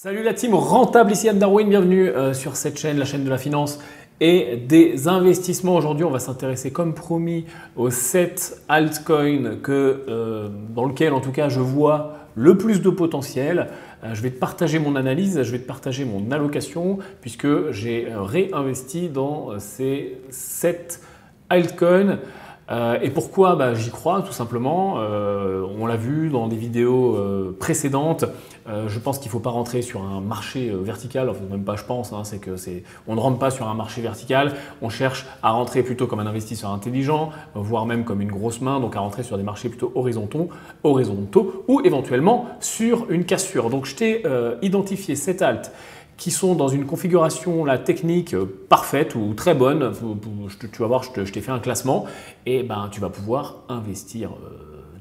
Salut la team rentable, ici Anne Darwin, bienvenue sur cette chaîne, la chaîne de la finance et des investissements. Aujourd'hui, on va s'intéresser comme promis aux 7 altcoins dans lesquels en tout cas je vois le plus de potentiel. Je vais te partager mon analyse, je vais te partager mon allocation puisque j'ai réinvesti dans ces 7 altcoins. Et pourquoi j'y crois tout simplement. On l'a vu dans des vidéos précédentes. Je pense qu'il ne faut pas rentrer sur un marché vertical, enfin même pas je pense, on ne rentre pas sur un marché vertical, on cherche à rentrer plutôt comme un investisseur intelligent, voire même comme une grosse main, donc à rentrer sur des marchés plutôt horizontaux ou éventuellement sur une cassure. Donc je t'ai identifié 7 alts qui sont dans une configuration technique parfaite ou très bonne. Tu vas voir, je t'ai fait un classement et tu vas pouvoir investir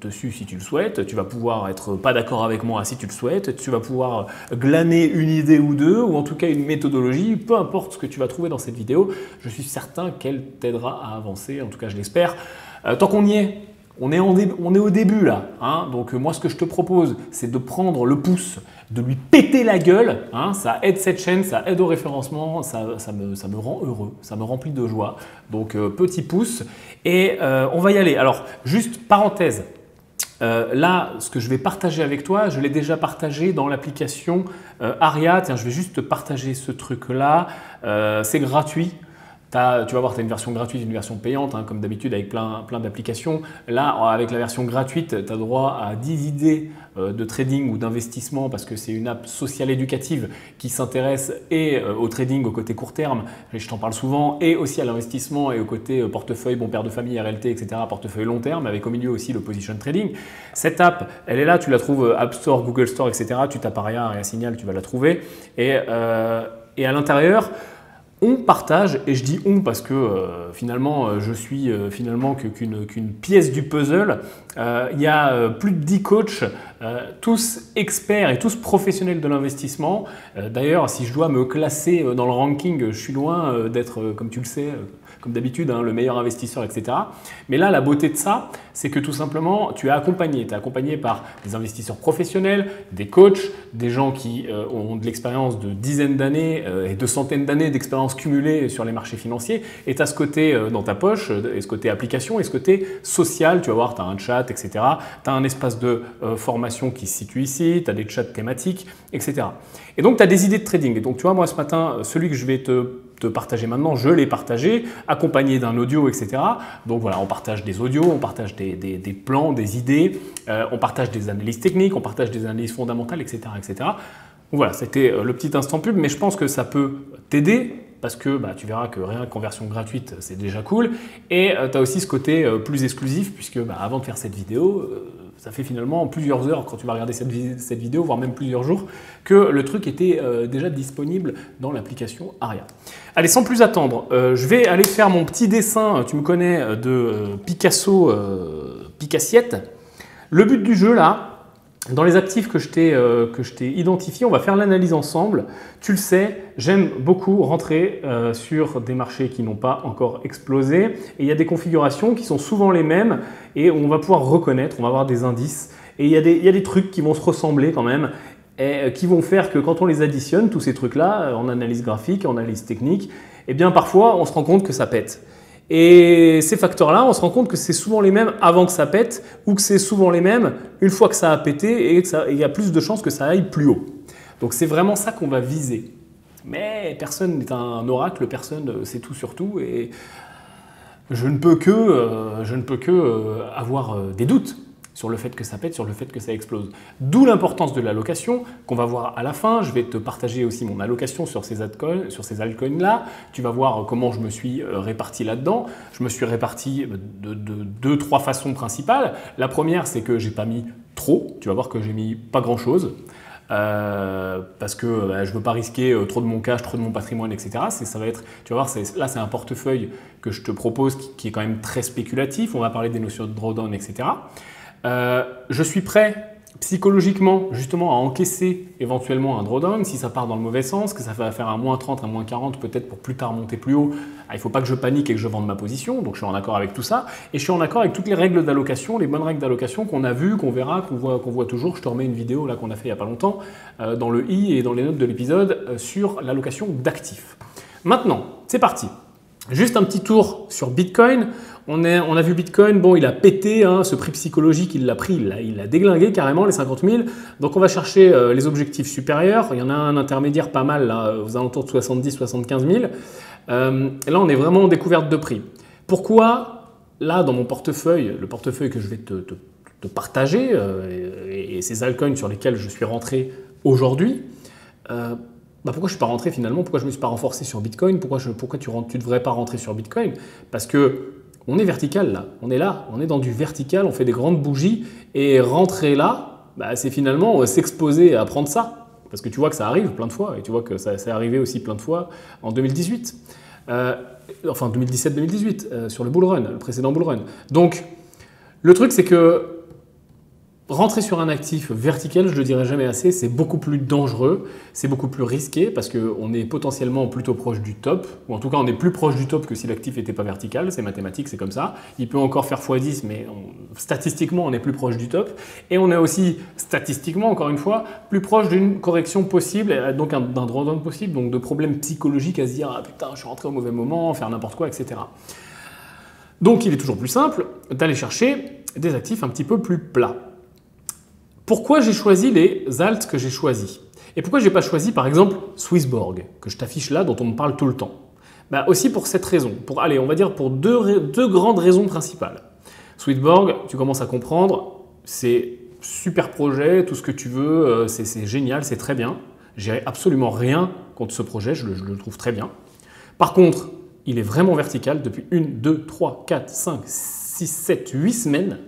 dessus si tu le souhaites. Tu vas pouvoir être pas d'accord avec moi si tu le souhaites. Tu vas pouvoir glaner une idée ou deux ou en tout cas une méthodologie. Peu importe ce que tu vas trouver dans cette vidéo, je suis certain qu'elle t'aidera à avancer. En tout cas, je l'espère. Tant qu'on y est, on est au début là, hein. Donc moi ce que je te propose c'est de prendre le pouce, de lui péter la gueule, hein. Ça aide cette chaîne, ça aide au référencement, ça me rend heureux, ça me remplit de joie. Donc petit pouce et on va y aller. Alors juste parenthèse, là ce que je vais partager avec toi, je l'ai déjà partagé dans l'application Aria. Tiens, je vais juste te partager ce truc là, c'est gratuit. Tu vas voir, tu as une version gratuite et une version payante, hein, comme d'habitude avec plein d'applications. Là, avec la version gratuite, tu as droit à 10 idées de trading ou d'investissement parce que c'est une app sociale éducative qui s'intéresse et au trading au côté court terme, je t'en parle souvent, et aussi à l'investissement et au côté portefeuille, bon père de famille, RLT, etc., portefeuille long terme, avec au milieu aussi le position trading. Cette app, elle est là, tu la trouves App Store, Google Store, etc. Tu tapes Aria et Signal, tu vas la trouver. Et à l'intérieur, on partage, et je dis on parce que finalement je suis finalement qu'une pièce du puzzle. Il y a plus de 10 coachs, tous experts et tous professionnels de l'investissement. D'ailleurs, si je dois me classer dans le ranking, je suis loin d'être, comme tu le sais, comme d'habitude, hein, le meilleur investisseur, etc. Mais là, la beauté de ça, c'est que tout simplement, tu es accompagné par des investisseurs professionnels, des coachs, des gens qui ont de l'expérience de dizaines d'années et de centaines d'années d'expérience cumulée sur les marchés financiers. Et tu as ce côté dans ta poche, et ce côté application, et ce côté social. Tu vas voir, tu as un chat, etc. Tu as un espace de formation qui se situe ici, tu as des chats thématiques, etc. Et donc, tu as des idées de trading. Et donc, tu vois, moi, ce matin, celui que je vais te partager maintenant, je l'ai partagé, accompagné d'un audio, etc. Donc voilà, on partage des audios, on partage des plans, des idées, on partage des analyses techniques, on partage des analyses fondamentales, etc. etc. Donc voilà, c'était le petit instant pub, mais je pense que ça peut t'aider parce que tu verras que rien qu'en version gratuite, c'est déjà cool. Et tu as aussi ce côté plus exclusif puisque avant de faire cette vidéo, ça fait finalement plusieurs heures quand tu vas regarder cette vidéo, voire même plusieurs jours, que le truc était déjà disponible dans l'application Aria. Allez, sans plus attendre, je vais aller faire mon petit dessin, tu me connais, de Picasso, Picassiette. Le but du jeu là, dans les actifs que je t'ai identifiés, on va faire l'analyse ensemble. Tu le sais, j'aime beaucoup rentrer sur des marchés qui n'ont pas encore explosé. Et il y a des configurations qui sont souvent les mêmes et on va pouvoir reconnaître, on va avoir des indices. Et il y a des trucs qui vont se ressembler quand même et qui vont faire que quand on les additionne, tous ces trucs-là, en analyse graphique, en analyse technique, eh bien parfois on se rend compte que ça pète. Et ces facteurs-là, on se rend compte que c'est souvent les mêmes avant que ça pète ou que c'est souvent les mêmes une fois que ça a pété et qu'il y a plus de chances que ça aille plus haut. Donc c'est vraiment ça qu'on va viser. Mais personne n'est un oracle, personne sait tout sur tout et je ne peux que avoir des doutes sur le fait que ça pète, sur le fait que ça explose. D'où l'importance de l'allocation qu'on va voir à la fin. Je vais te partager aussi mon allocation sur ces altcoins-là. Tu vas voir comment je me suis réparti là-dedans. Je me suis réparti de 2-3 façons principales. La première, c'est que j'ai pas mis trop. Tu vas voir que j'ai mis pas grand-chose. Parce que je ne veux pas risquer trop de mon cash, trop de mon patrimoine, etc. Ça va être, tu vas voir, là c'est un portefeuille que je te propose qui est quand même très spéculatif. On va parler des notions de drawdown, etc. Je suis prêt psychologiquement, justement, à encaisser éventuellement un drawdown, si ça part dans le mauvais sens, que ça va faire un moins 30, un moins 40, peut-être pour plus tard monter plus haut, il ne faut pas que je panique et que je vende ma position, donc je suis en accord avec tout ça, et je suis en accord avec toutes les règles d'allocation, les bonnes règles d'allocation qu'on a vues, qu'on verra, qu'on voit toujours. Je te remets une vidéo là qu'on a fait il n'y a pas longtemps, dans le i et dans les notes de l'épisode, sur l'allocation d'actifs. Maintenant, c'est parti. Juste un petit tour sur Bitcoin. On a vu Bitcoin, bon, il a pété, hein, ce prix psychologique, il l'a pris, il a déglingué carrément les 50 000. Donc on va chercher les objectifs supérieurs. Il y en a un intermédiaire pas mal, là, aux alentours de 70-75 000. Et là, on est vraiment en découverte de prix. Pourquoi, là, dans mon portefeuille, le portefeuille que je vais te partager, et ces altcoins sur lesquels je suis rentré aujourd'hui, pourquoi je ne suis pas rentré finalement? Pourquoi je ne me suis pas renforcé sur Bitcoin? Pourquoi tu ne devrais pas rentrer sur Bitcoin? Parce que on est vertical là, on est dans du vertical, on fait des grandes bougies, et rentrer là, c'est finalement s'exposer à prendre ça. Parce que tu vois que ça arrive plein de fois, et tu vois que ça s'est arrivé aussi plein de fois en 2018. Enfin 2017-2018, sur le bull run, le précédent bull run. Donc, le truc c'est que rentrer sur un actif vertical, je ne le dirai jamais assez, c'est beaucoup plus dangereux, c'est beaucoup plus risqué parce qu'on est potentiellement plutôt proche du top, ou en tout cas on est plus proche du top que si l'actif n'était pas vertical, c'est mathématique, c'est comme ça. Il peut encore faire x10, mais statistiquement on est plus proche du top. Et on est aussi statistiquement, encore une fois, plus proche d'une correction possible, donc d'un drawdown possible, donc de problèmes psychologiques à se dire « Ah putain, je suis rentré au mauvais moment, faire n'importe quoi, etc. » Donc il est toujours plus simple d'aller chercher des actifs un petit peu plus plats. Pourquoi j'ai choisi les alts que j'ai choisis? Et pourquoi je n'ai pas choisi par exemple Swissborg, que je t'affiche là, dont on me parle tout le temps? Aussi pour cette raison, on va dire pour deux grandes raisons principales. Swissborg, tu commences à comprendre, c'est super projet, tout ce que tu veux, c'est génial, c'est très bien. J'ai absolument rien contre ce projet, je le trouve très bien. Par contre, il est vraiment vertical depuis 1, 2, 3, 4, 5, 6, 7, 8 semaines.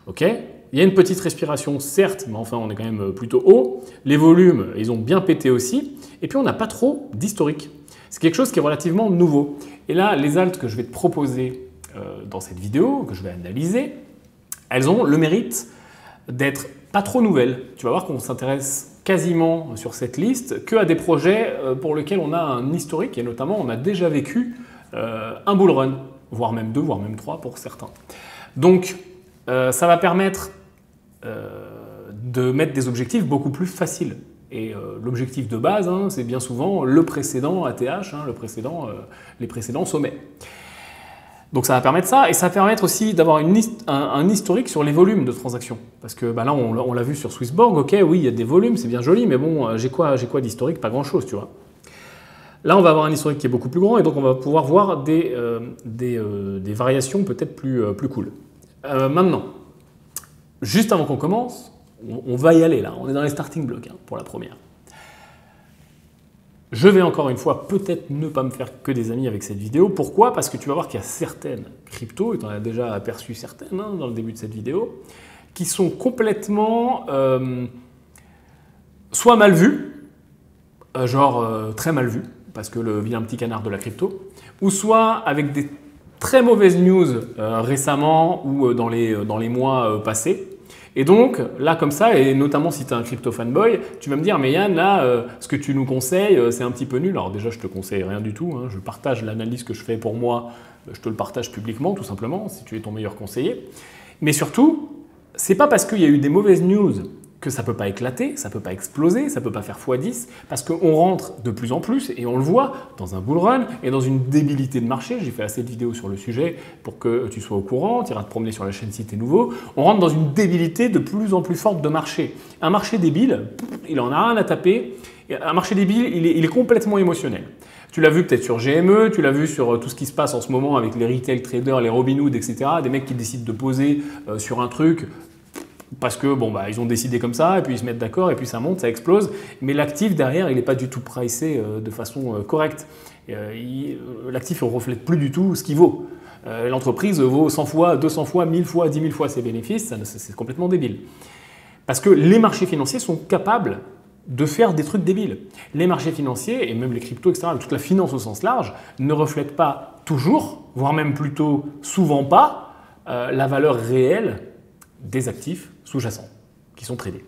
Ok? Il y a une petite respiration, certes, mais enfin, on est quand même plutôt haut. Les volumes, ils ont bien pété aussi. Et puis, on n'a pas trop d'historique. C'est quelque chose qui est relativement nouveau. Et là, les alts que je vais te proposer dans cette vidéo, que je vais analyser, elles ont le mérite d'être pas trop nouvelles. Tu vas voir qu'on s'intéresse quasiment sur cette liste qu'à des projets pour lesquels on a un historique. Et notamment, on a déjà vécu un bull run, voire même 2, voire même 3 pour certains. Donc, ça va permettre de mettre des objectifs beaucoup plus faciles. Et l'objectif de base, c'est bien souvent le précédent ATH, les précédents sommets. Donc ça va permettre ça, et ça va permettre aussi d'avoir un historique sur les volumes de transactions. Parce que là, on l'a vu sur Swissborg, ok, oui, il y a des volumes, c'est bien joli, mais bon, j'ai quoi d'historique? Pas grand-chose, tu vois. Là, on va avoir un historique qui est beaucoup plus grand, et donc on va pouvoir voir des variations peut-être plus cool. Maintenant, juste avant qu'on commence, on va y aller là, on est dans les starting blocks pour la première. Je vais encore une fois peut-être ne pas me faire que des amis avec cette vidéo. Pourquoi? Parce que tu vas voir qu'il y a certaines cryptos, et tu en as déjà aperçu certaines dans le début de cette vidéo, qui sont complètement soit mal vues, très mal vues, parce que le vilain petit canard de la crypto, ou soit avec des très mauvaises news récemment ou dans les mois passés. Et donc, là, comme ça, et notamment si tu es un crypto fanboy, tu vas me dire, mais Yann, là, ce que tu nous conseilles, c'est un petit peu nul. Alors déjà, je te conseille rien du tout. Je partage l'analyse que je fais pour moi. Je te le partage publiquement, tout simplement, si tu es ton meilleur conseiller. Mais surtout, c'est pas parce qu'il y a eu des mauvaises news que ça ne peut pas éclater, ça ne peut pas exploser, ça ne peut pas faire x10, parce qu'on rentre de plus en plus, et on le voit, dans un bull run et dans une débilité de marché. J'ai fait assez de vidéos sur le sujet pour que tu sois au courant, tu iras te promener sur la chaîne si tu es nouveau. On rentre dans une débilité de plus en plus forte de marché. Un marché débile, il en a rien à taper. Un marché débile, il est complètement émotionnel. Tu l'as vu peut-être sur GME, tu l'as vu sur tout ce qui se passe en ce moment avec les retail traders, les Robinhood, etc. Des mecs qui décident de poser sur un truc parce que ils ont décidé comme ça, et puis ils se mettent d'accord, et puis ça monte, ça explose. Mais l'actif derrière, il n'est pas du tout pricé de façon correcte. L'actif ne reflète plus du tout ce qu'il vaut. L'entreprise vaut 100 fois, 200 fois, 1000 fois, 10 000 fois ses bénéfices, c'est complètement débile. Parce que les marchés financiers sont capables de faire des trucs débiles. Les marchés financiers, et même les cryptos, etc., toute la finance au sens large, ne reflètent pas toujours, voire même plutôt souvent pas, la valeur réelle des actifs sous-jacents. qui sont tradées.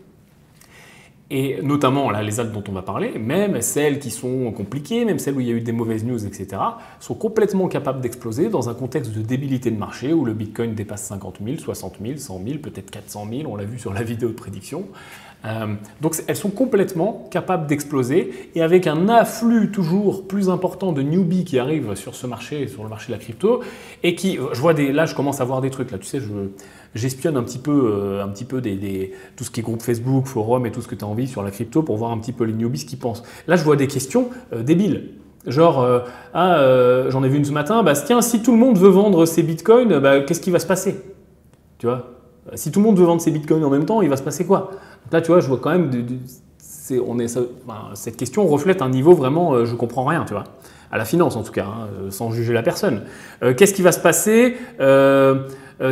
Et notamment, là, les alts dont on va parler, même celles qui sont compliquées, même celles où il y a eu des mauvaises news, etc., sont complètement capables d'exploser dans un contexte de débilité de marché où le Bitcoin dépasse 50 000, 60 000, 100 000, peut-être 400 000, on l'a vu sur la vidéo de prédiction. Donc elles sont complètement capables d'exploser et avec un afflux toujours plus important de newbies qui arrivent sur ce marché, sur le marché de la crypto et qui, là je commence à voir des trucs, là tu sais, j'espionne un petit peu tout ce qui est groupe Facebook, forum et tout ce que tu as envie sur la crypto pour voir un petit peu les newbies ce qu'ils pensent. Là je vois des questions débiles. Genre, j'en ai vu une ce matin, tiens, si tout le monde veut vendre ses bitcoins, qu'est-ce qui va se passer? Tu vois? Si tout le monde veut vendre ses bitcoins en même temps, il va se passer quoi? Donc là, tu vois, je vois quand même, cette question reflète un niveau vraiment, je comprends rien, tu vois, à la finance en tout cas, hein, sans juger la personne. Qu'est-ce qui va se passer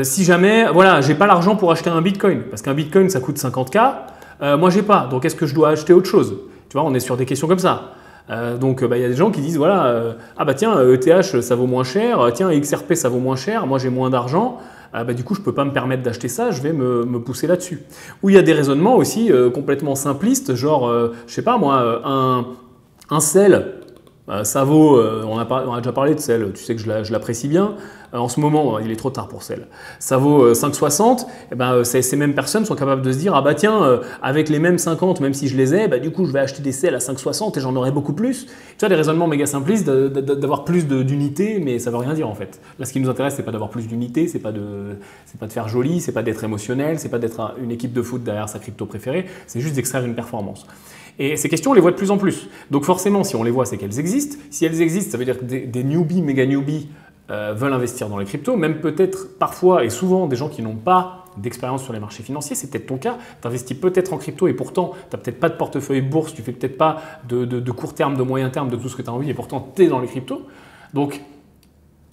si jamais, voilà, j'ai pas l'argent pour acheter un bitcoin? Parce qu'un bitcoin, ça coûte 50K, moi j'ai pas, donc est-ce que je dois acheter autre chose? Tu vois, on est sur des questions comme ça. Donc il y a des gens qui disent voilà, tiens, ETH ça vaut moins cher, tiens, XRP ça vaut moins cher, moi j'ai moins d'argent. Du coup, je ne peux pas me permettre d'acheter ça, je vais me pousser là-dessus. Ou il y a des raisonnements aussi complètement simplistes, genre, je sais pas moi, un sel, ça vaut, on a déjà parlé de sel, tu sais que je l'apprécie bien. En ce moment, il est trop tard pour sel. Ça vaut 5,60, ces mêmes personnes sont capables de se dire tiens, avec les mêmes 50, même si je les ai, du coup je vais acheter des sels à 5,60 et j'en aurai beaucoup plus. Tu vois, des raisonnements méga simplistes d'avoir plus d'unités, mais ça veut rien dire en fait. Là, ce qui nous intéresse, c'est pas d'avoir plus d'unités, c'est pas de faire joli, c'est pas d'être émotionnel, c'est pas d'être une équipe de foot derrière sa crypto préférée, c'est juste d'extraire une performance. Et ces questions, on les voit de plus en plus. Donc forcément, si on les voit, c'est qu'elles existent. Si elles existent, ça veut dire que des newbies, méga newbies, veulent investir dans les cryptos, même peut-être parfois et souvent des gens qui n'ont pas d'expérience sur les marchés financiers, c'est peut-être ton cas, tu investis peut-être en crypto et pourtant tu n'as peut-être pas de portefeuille bourse, tu fais peut-être pas de court terme, de moyen terme, de tout ce que tu as envie et pourtant tu es dans les cryptos. Donc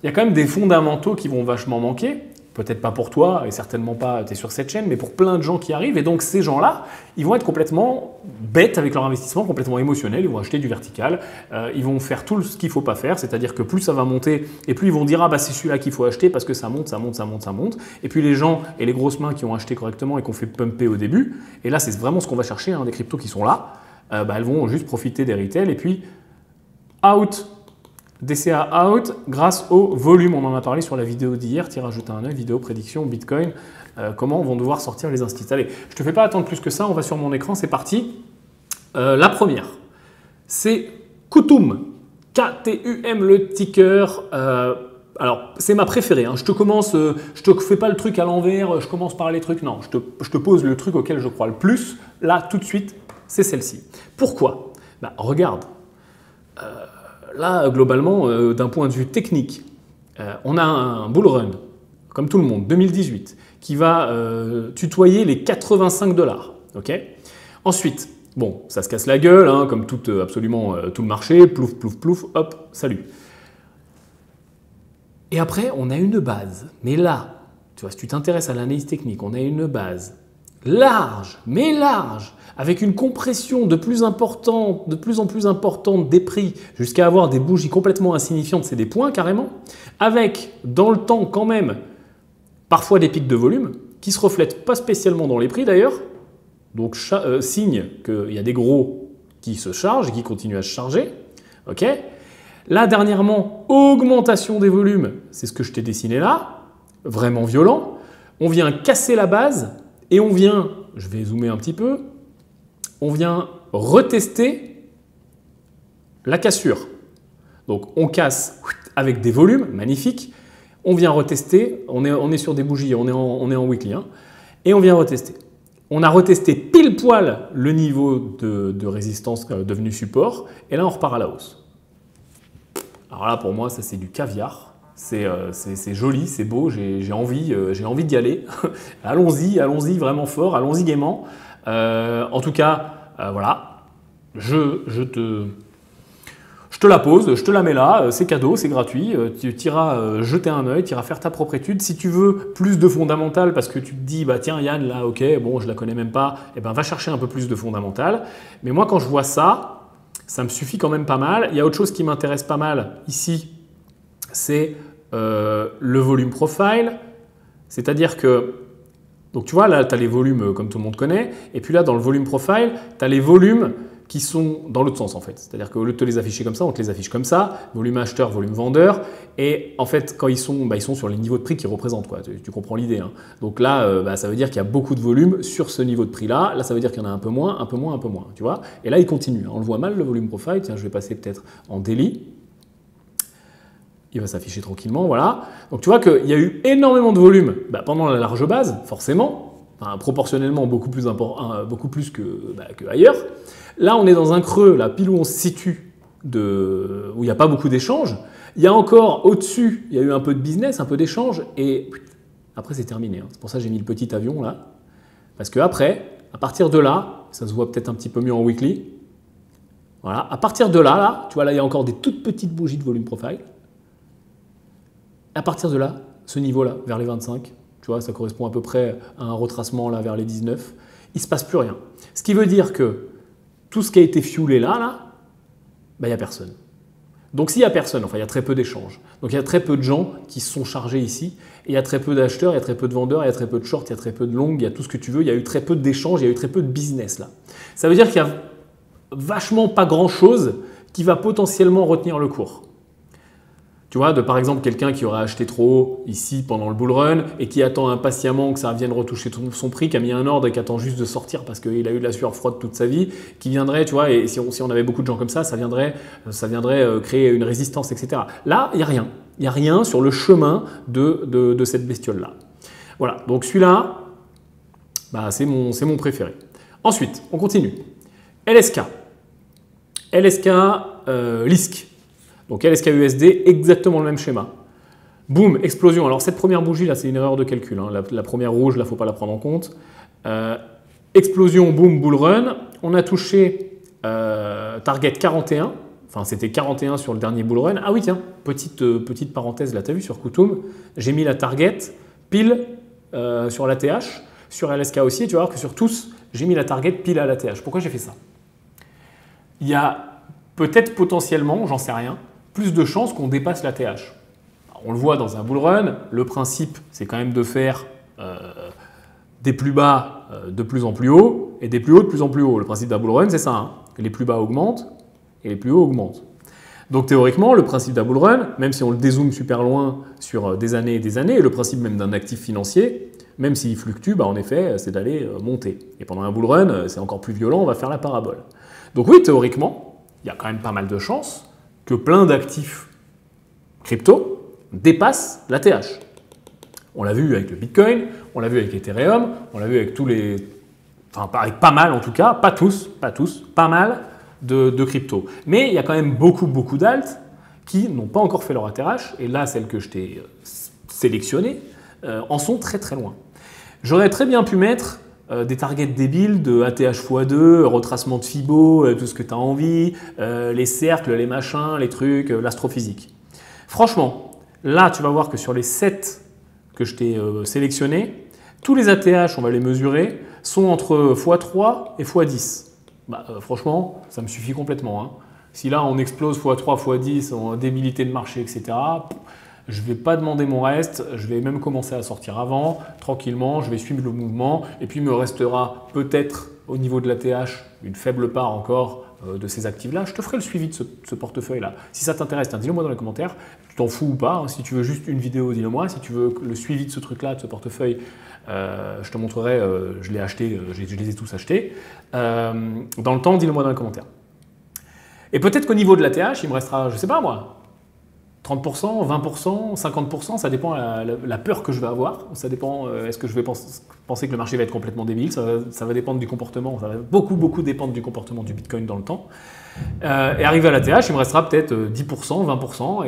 il y a quand même des fondamentaux qui vont vachement manquer. Peut-être pas pour toi et certainement pas tu es sur cette chaîne, mais pour plein de gens qui arrivent. Et donc ces gens-là, ils vont être complètement bêtes avec leur investissement, complètement émotionnels. Ils vont acheter du vertical, ils vont faire tout ce qu'il ne faut pas faire. C'est-à-dire que plus ça va monter et plus ils vont dire c'est celui-là qu'il faut acheter parce que ça monte, ça monte, ça monte, ça monte. Et puis les gens et les grosses mains qui ont acheté correctement et qui ont fait pumper au début, et là c'est vraiment ce qu'on va chercher, des cryptos qui sont là, elles vont juste profiter des retails et puis out. DCA out grâce au volume. On en a parlé sur la vidéo d'hier. Tire à jeter un œil, vidéo prédiction Bitcoin. Comment vont devoir sortir les instituts. Allez, je ne te fais pas attendre plus que ça. On va sur mon écran. C'est parti. La première, c'est Kutum. K-T-U-M le ticker. Alors, c'est ma préférée. Je te fais pas le truc à l'envers. Je commence par les trucs. Non, je te pose le truc auquel je crois le plus. Là, tout de suite, c'est celle-ci. Pourquoi? Regarde. Là, globalement, d'un point de vue technique, on a un bull run, comme tout le monde, 2018, qui va tutoyer les 85 $. Okay. Ensuite, bon, ça se casse la gueule, comme absolument tout le marché, plouf, plouf, plouf, hop, salut. Et après, on a une base. Mais là, tu vois, si tu t'intéresses à l'analyse technique, on a une base large, mais large, avec une compression de plus en plus importante des prix, jusqu'à avoir des bougies complètement insignifiantes, c'est des points carrément, avec dans le temps quand même parfois des pics de volume qui ne se reflètent pas spécialement dans les prix d'ailleurs, donc signe qu'il y a des gros qui se chargent et qui continuent à se charger. Okay. Là dernièrement, augmentation des volumes, c'est ce que je t'ai dessiné là, vraiment violent. On vient casser la base et on vient, je vais zoomer un petit peu, on vient retester la cassure. Donc on casse avec des volumes magnifiques, on vient retester, on est sur des bougies, on est en weekly, et on vient retester. On a retesté pile poil le niveau de résistance devenu support, et là on repart à la hausse. Alors là pour moi ça c'est du caviar, c'est joli, c'est beau, j'ai envie d'y aller. allons-y vraiment fort, allons-y gaiement. En tout cas, voilà, je te la pose, je te la mets là, c'est cadeau, c'est gratuit, tu iras jeter un œil, tu iras faire ta propre étude. Si tu veux plus de fondamental parce que tu te dis, tiens Yann, là ok, bon je la connais même pas, va chercher un peu plus de fondamental. Mais moi quand je vois ça, ça me suffit quand même pas mal. Il y a autre chose qui m'intéresse pas mal ici, c'est le volume profile, c'est-à-dire que Donc tu vois, là, tu as les volumes comme tout le monde connaît, et puis là, dans le volume profile, tu as les volumes qui sont dans l'autre sens en fait. C'est-à-dire qu'au lieu de te les afficher comme ça, on te les affiche comme ça, volume acheteur, volume vendeur, et en fait, quand ils sont sur les niveaux de prix qu'ils représentent, quoi. Tu comprends l'idée, hein. Donc là, ça veut dire qu'il y a beaucoup de volume sur ce niveau de prix-là. Là, ça veut dire qu'il y en a un peu moins, un peu moins, un peu moins, tu vois. Et là, il continue. On le voit mal, le volume profile. Tiens, je vais passer peut-être en daily. Il va s'afficher tranquillement, voilà. Donc tu vois qu'il y a eu énormément de volume pendant la large base, forcément, enfin, proportionnellement beaucoup plus que ailleurs. Là, on est dans un creux, là, pile où on se situe, où il n'y a pas beaucoup d'échanges. Il y a encore au-dessus, il y a eu un peu de business, un peu d'échanges, et après c'est terminé, hein. C'est pour ça que j'ai mis le petit avion là. Parce qu'après, à partir de là, ça se voit peut-être un petit peu mieux en weekly. Voilà, à partir de là, tu vois, là, il y a encore des toutes petites bougies de volume profile. À partir de là, ce niveau-là, vers les 25, tu vois, ça correspond à peu près à un retracement là vers les 19, il ne se passe plus rien. Ce qui veut dire que tout ce qui a été fuelé là, il n'y a personne. Donc s'il n'y a personne, enfin il y a très peu d'échanges. Donc il y a très peu de gens qui se sont chargés ici, et il y a très peu d'acheteurs, il y a très peu de vendeurs, il y a très peu de shorts, il y a très peu de longs, il y a tout ce que tu veux, il y a eu très peu d'échanges, il y a eu très peu de business là. Ça veut dire qu'il y a vachement pas grand-chose qui va potentiellement retenir le cours. Tu vois, par exemple, quelqu'un qui aurait acheté trop haut ici pendant le bull run et qui attend impatiemment que ça vienne retoucher son prix, qui a mis un ordre et qui attend juste de sortir parce qu'il a eu de la sueur froide toute sa vie, qui viendrait, tu vois, et si on avait beaucoup de gens comme ça viendrait créer une résistance, etc. Là, il n'y a rien. Il n'y a rien sur le chemin de cette bestiole-là. Voilà, donc celui-là, c'est mon préféré. Ensuite, on continue. LSK. LSK, LISC. Donc LSK USD, exactement le même schéma. Boum, explosion. Alors cette première bougie là, c'est une erreur de calcul, hein. La première rouge, là, il ne faut pas la prendre en compte. Explosion, boum, bull run. On a touché target 41. Enfin, c'était 41 sur le dernier bull run. Ah oui, tiens, petite parenthèse là, tu as vu sur Kutum, j'ai mis la target pile sur l'ATH, sur LSK aussi. Tu vas voir que sur tous, j'ai mis la target pile à l'ATH. Pourquoi j'ai fait ça? Il y a peut-être potentiellement, j'en sais rien, plus de chances qu'on dépasse la TH. On le voit dans un bull run, le principe c'est quand même de faire des plus bas de plus en plus haut et des plus hauts de plus en plus haut. Le principe d'un bull run c'est ça, hein. Les plus bas augmentent et les plus hauts augmentent. Donc théoriquement le principe d'un bull run, même si on le dézoome super loin sur des années et le principe même d'un actif financier, même s'il fluctue, en effet c'est d'aller monter. Et pendant un bull run c'est encore plus violent, on va faire la parabole. Donc oui, théoriquement, il y a quand même pas mal de chances que plein d'actifs crypto dépassent la TH. On l'a vu avec le Bitcoin, on l'a vu avec Ethereum, on l'a vu avec avec pas mal en tout cas, pas tous, pas mal de crypto. Mais il y a quand même beaucoup d'alts qui n'ont pas encore fait leur ATH, et là, celles que je t'ai sélectionnées en sont très loin. J'aurais très bien pu mettre des targets débiles de ATH x2, retracement de Fibo, tout ce que tu as envie, les cercles, les machins, les trucs, l'astrophysique. Franchement, là, tu vas voir que sur les 7 que je t'ai sélectionnés, tous les ATH, on va les mesurer, sont entre x3 et x10. Franchement, ça me suffit complètement, hein. Si là, on explose x3, x10, en débilité de marché, etc., je ne vais pas demander mon reste, je vais même commencer à sortir avant, tranquillement, je vais suivre le mouvement, et puis il me restera peut-être au niveau de l'ATH une faible part encore de ces actifs-là. Je te ferai le suivi de ce portefeuille-là. Si ça t'intéresse, dis-le moi dans les commentaires, tu t'en fous ou pas, hein. Si tu veux juste une vidéo, dis-le moi. Si tu veux le suivi de ce truc-là, de ce portefeuille, je te montrerai, je l'ai acheté, je les ai tous achetés. Dans le temps, dis-le moi dans les commentaires. Et peut-être qu'au niveau de l'ATH, il me restera, je ne sais pas moi, 30%, 20%, 50%, ça dépend la peur que je vais avoir. Ça dépend, est-ce que je vais penser que le marché va être complètement débile, ça va dépendre du comportement, ça va beaucoup dépendre du comportement du Bitcoin dans le temps. Et arrivé à l'ATH, il me restera peut-être 10%, 20%,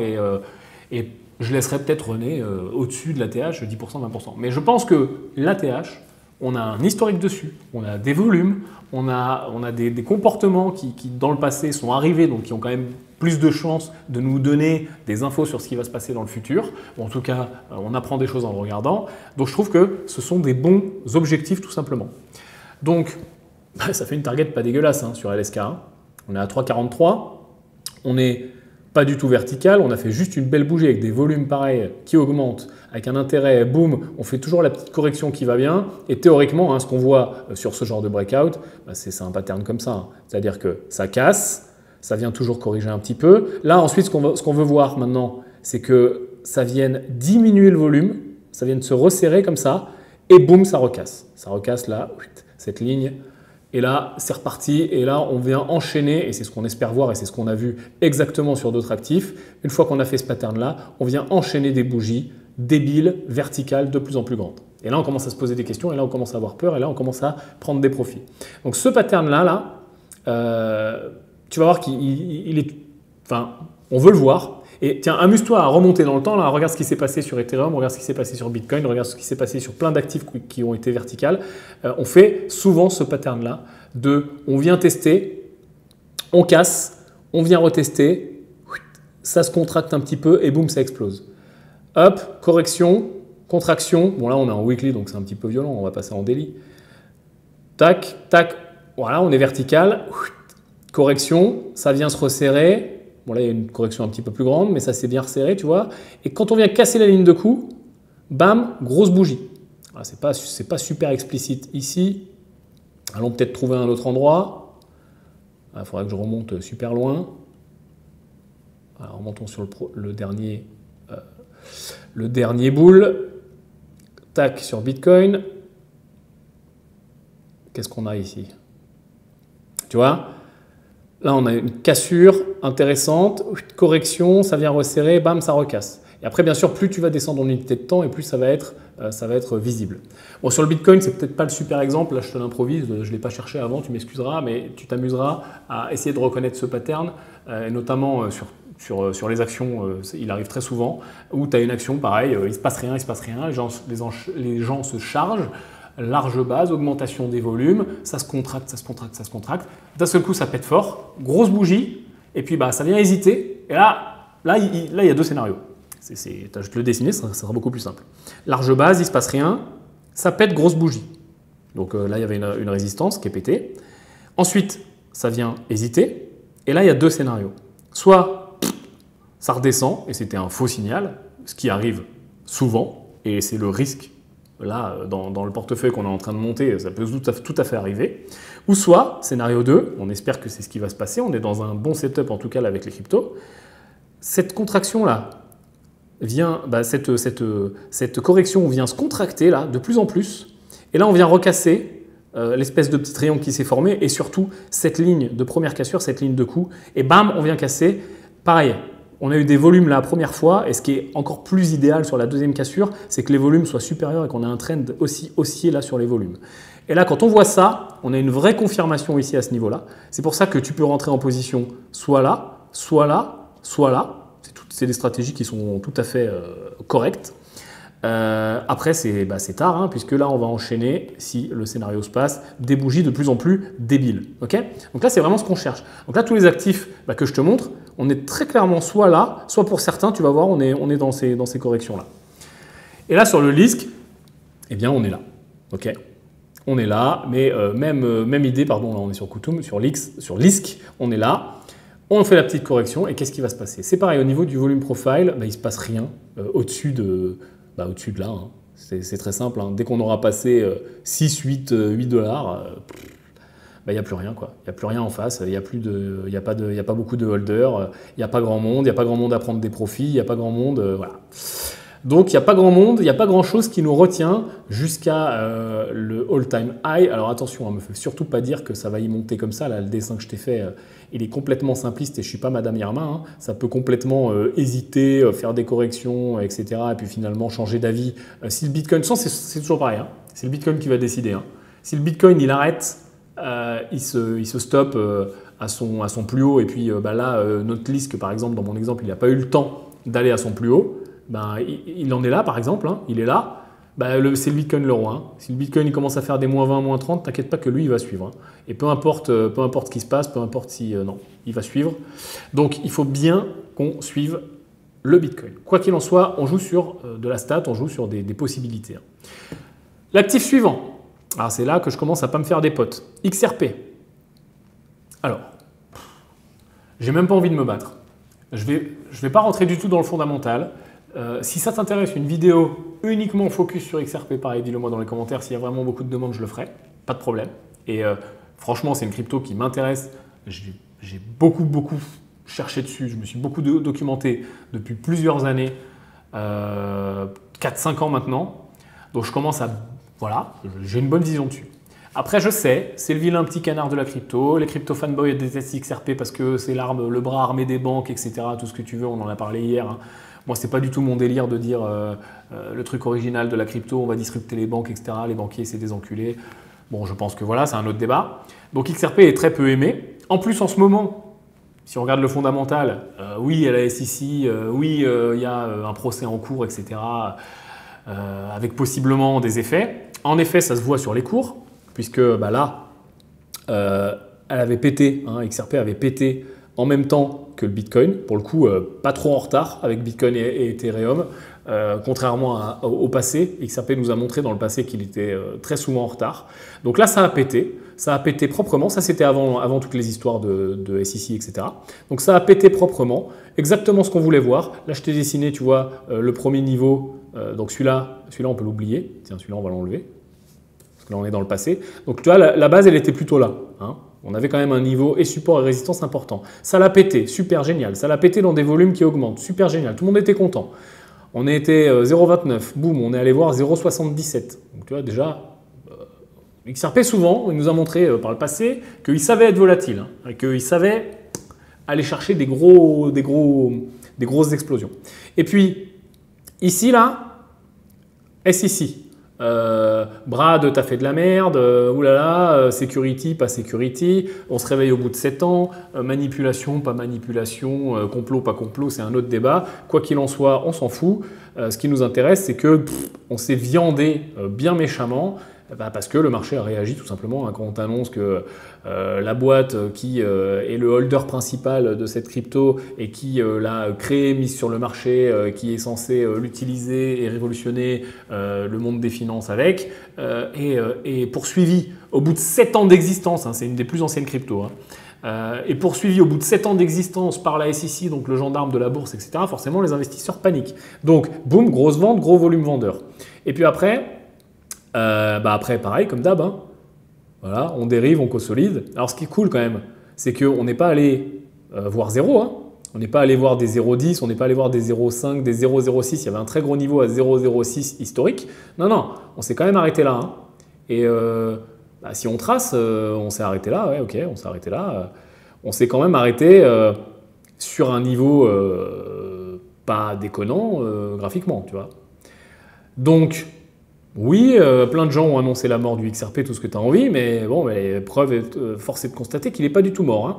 et je laisserai peut-être René au-dessus de l'ATH, 10%, 20%. Mais je pense que l'ATH, on a un historique dessus, on a des volumes, on a des comportements qui, dans le passé, sont arrivés, donc qui ont quand même plus de chances de nous donner des infos sur ce qui va se passer dans le futur. Ou en tout cas, on apprend des choses en le regardant. Donc je trouve que ce sont des bons objectifs tout simplement. Donc, ça fait une target pas dégueulasse, hein, sur LSK. On est à 3,43. On est pas du tout vertical, on a fait juste une belle bougie avec des volumes pareils qui augmentent, avec un intérêt, boum, on fait toujours la petite correction qui va bien. Et théoriquement, hein, ce qu'on voit sur ce genre de breakout, bah, c'est un pattern comme ça. Hein. C'est-à-dire que ça casse, ça vient toujours corriger un petit peu. Là, ensuite, ce qu'on veut voir maintenant, c'est que ça vienne diminuer le volume, ça vienne se resserrer comme ça, et boum, ça recasse. Ça recasse là, cette ligne. Et là, c'est reparti. Et là, on vient enchaîner, et c'est ce qu'on espère voir, et c'est ce qu'on a vu exactement sur d'autres actifs. Une fois qu'on a fait ce pattern-là, on vient enchaîner des bougies débiles, verticales, de plus en plus grandes. Et là, on commence à se poser des questions, et là, on commence à avoir peur, et là, on commence à prendre des profits. Donc, ce pattern-là, tu vas voir qu'il est... Enfin, on veut le voir. Et tiens, amuse-toi à remonter dans le temps. Là, regarde ce qui s'est passé sur Ethereum, regarde ce qui s'est passé sur Bitcoin, regarde ce qui s'est passé sur plein d'actifs qui ont été verticales. On fait souvent ce pattern-là de on vient tester, on casse, on vient retester, ça se contracte un petit peu et boum, ça explose. Hop, correction, contraction. Bon, là, on est en weekly, donc c'est un petit peu violent, on va passer en daily. Tac, tac, voilà, on est vertical. Correction, ça vient se resserrer. Bon, là, il y a une correction un petit peu plus grande, mais ça s'est bien resserré, tu vois. Et quand on vient casser la ligne de coup, bam, grosse bougie. Ce n'est pas super explicite ici. Allons peut-être trouver un autre endroit. Il faudra que je remonte super loin. Alors, remontons sur le dernier boule. Tac, sur Bitcoin. Qu'est-ce qu'on a ici? Tu vois? Là, on a une cassure intéressante, correction, ça vient resserrer, bam, ça recasse. Et après, bien sûr, plus tu vas descendre en unité de temps et plus ça va être visible. Bon, sur le Bitcoin, c'est peut-être pas le super exemple. Là, je te l'improvise, je ne l'ai pas cherché avant, tu m'excuseras, mais tu t'amuseras à essayer de reconnaître ce pattern, et notamment sur les actions, il arrive très souvent, où tu as une action, pareil, il ne se passe rien, les gens se chargent, large base, augmentation des volumes, ça se contracte, ça se contracte, ça se contracte. D'un seul coup, ça pète fort, grosse bougie, et puis bah, ça vient hésiter. Et là, il y a deux scénarios. Je vais te le dessiner, ça sera beaucoup plus simple. Large base, il ne se passe rien, ça pète, grosse bougie. Donc là, il y avait une résistance qui est pétée. Ensuite, ça vient hésiter, et là, il y a deux scénarios. Soit ça redescend, et c'était un faux signal, ce qui arrive souvent, et c'est le risque. Là, dans le portefeuille qu'on est en train de monter, ça peut tout à fait arriver. Ou soit, scénario 2, on espère que c'est ce qui va se passer, on est dans un bon setup en tout cas là, avec les cryptos. Cette contraction-là, cette correction vient se contracter là, de plus en plus, et là on vient recasser l'espèce de petit triangle qui s'est formé, et surtout cette ligne de première cassure, cette ligne de coup, et bam, on vient casser. Pareil. On a eu des volumes la première fois, et ce qui est encore plus idéal sur la deuxième cassure, c'est que les volumes soient supérieurs et qu'on ait un trend aussi haussier là sur les volumes. Et là, quand on voit ça, on a une vraie confirmation ici à ce niveau-là. C'est pour ça que tu peux rentrer en position soit là, soit là, soit là. C'est des stratégies qui sont tout à fait correctes. Après, c'est tard, hein, puisque là, on va enchaîner, si le scénario se passe, des bougies de plus en plus débiles. Okay, donc là, c'est vraiment ce qu'on cherche. Donc là, tous les actifs que je te montre, on est très clairement soit là, soit pour certains, tu vas voir, on est dans ces corrections-là. Et là, sur le LISC, eh bien, on est là. Okay, on est là, mais même idée, pardon, là, on est sur Kutum, sur LISC, on est là. On fait la petite correction, et qu'est-ce qui va se passer? C'est pareil, au niveau du volume profile, il ne se passe rien au-dessus de là. Hein. C'est très simple. Hein. Dès qu'on aura passé 6, 8 $, il n'y a plus rien, quoi. Il n'y a plus rien en face, il n'y a pas beaucoup de holders, il n'y a pas grand monde, à prendre des profits, il n'y a pas grand monde, voilà. Donc il n'y a pas grand monde, il n'y a pas grand chose qui nous retient jusqu'à le all-time high. Alors attention, ne me fais surtout pas dire que ça va y monter comme ça. Là, le dessin que je t'ai fait, il est complètement simpliste et je ne suis pas Madame Irma. Hein. Ça peut complètement hésiter, faire des corrections, etc. Et puis finalement changer d'avis. Si le Bitcoin, c'est toujours pareil, hein. C'est le Bitcoin qui va décider. Hein. Si le Bitcoin il arrête, il se stoppe à son plus haut. Et puis là, notre LISC, par exemple, dans mon exemple, il n'a pas eu le temps d'aller à son plus haut. Il en est là, par exemple, hein, il est là, c'est le Bitcoin le roi. Hein. Si le Bitcoin il commence à faire des moins 20, moins 30, t'inquiète pas que lui, il va suivre. Hein. Et peu importe ce qui se passe, peu importe si... non, il va suivre. Donc, il faut bien qu'on suive le Bitcoin. Quoi qu'il en soit, on joue sur de la stat, on joue sur des possibilités. Hein. L'actif suivant, alors c'est là que je commence à pas me faire des potes. XRP. Alors, j'ai même pas envie de me battre. Je vais pas rentrer du tout dans le fondamental. Si ça t'intéresse, une vidéo uniquement focus sur XRP, pareil, dis-le moi dans les commentaires. S'il y a vraiment beaucoup de demandes, je le ferai. Pas de problème. Et franchement, c'est une crypto qui m'intéresse. J'ai beaucoup cherché dessus. Je me suis beaucoup documenté depuis plusieurs années, 4-5 ans maintenant. Donc je commence à... Voilà, j'ai une bonne vision dessus. Après, je sais, c'est le vilain petit canard de la crypto. Les crypto fanboys détestent XRP parce que c'est l'arme, le bras armé des banques, etc. Tout ce que tu veux, on en a parlé hier. Hein. Moi, c'est pas du tout mon délire de dire le truc original de la crypto, on va disrupter les banques, etc. Les banquiers, c'est des enculés. Bon, je pense que voilà, c'est un autre débat. Donc XRP est très peu aimé. En plus, en ce moment, si on regarde le fondamental, oui, il y a la SEC, oui, il y a un procès en cours, etc. Avec possiblement des effets. En effet, ça se voit sur les cours. Puisque bah là, elle avait pété, hein, XRP avait pété en même temps que le Bitcoin, pour le coup pas trop en retard avec Bitcoin et Ethereum, contrairement au passé. XRP nous a montré dans le passé qu'il était très souvent en retard. Donc là, ça a pété proprement, ça c'était avant toutes les histoires de SEC, etc. Donc ça a pété proprement, exactement ce qu'on voulait voir. Là, je t'ai dessiné, tu vois, le premier niveau, donc celui-là on peut l'oublier, tiens, celui-là on va l'enlever. Parce que là, on est dans le passé. Donc, tu vois, la base, elle était plutôt là. Hein. On avait quand même un niveau et support et résistance important. Ça l'a pété, super génial. Ça l'a pété dans des volumes qui augmentent, super génial. Tout le monde était content. On était 0,29, boum, on est allé voir 0,77. Donc, tu vois, déjà, XRP, souvent, il nous a montré par le passé qu'il savait être volatile, hein, et qu'il savait aller chercher des grosses explosions. Et puis, ici, là, SEC. Brad, t'as fait de la merde, oulala, security, pas security, on se réveille au bout de 7 ans, manipulation, pas manipulation, complot, pas complot, c'est un autre débat. Quoi qu'il en soit, on s'en fout. Ce qui nous intéresse, c'est que on s'est viandé bien méchamment. Parce que le marché a réagi tout simplement quand on t'annonce que la boîte qui est le holder principal de cette crypto et qui l'a créée, mise sur le marché, qui est censée l'utiliser et révolutionner le monde des finances avec, est poursuivie au bout de 7 ans d'existence, hein, c'est une des plus anciennes cryptos, hein, est poursuivie au bout de 7 ans d'existence par la SEC, donc le gendarme de la bourse, etc., forcément les investisseurs paniquent. Donc boum, grosse vente, gros volume vendeur. Et puis après, après, pareil, comme d'hab, hein. Voilà, on dérive, on consolide. Alors, ce qui est cool quand même, c'est qu'on n'est pas allé voir 0. Hein. On n'est pas allé voir des 0,10, on n'est pas allé voir des 0,5, des 0,06. Il y avait un très gros niveau à 0,06 historique. Non, on s'est quand même arrêté là. Hein. Et si on trace, on s'est arrêté là. Ouais, ok, on s'est arrêté là. On s'est quand même arrêté sur un niveau pas déconnant graphiquement, tu vois. Donc, oui, plein de gens ont annoncé la mort du XRP, tout ce que tu as envie, mais bon, force est de constater qu'il n'est pas du tout mort. Hein.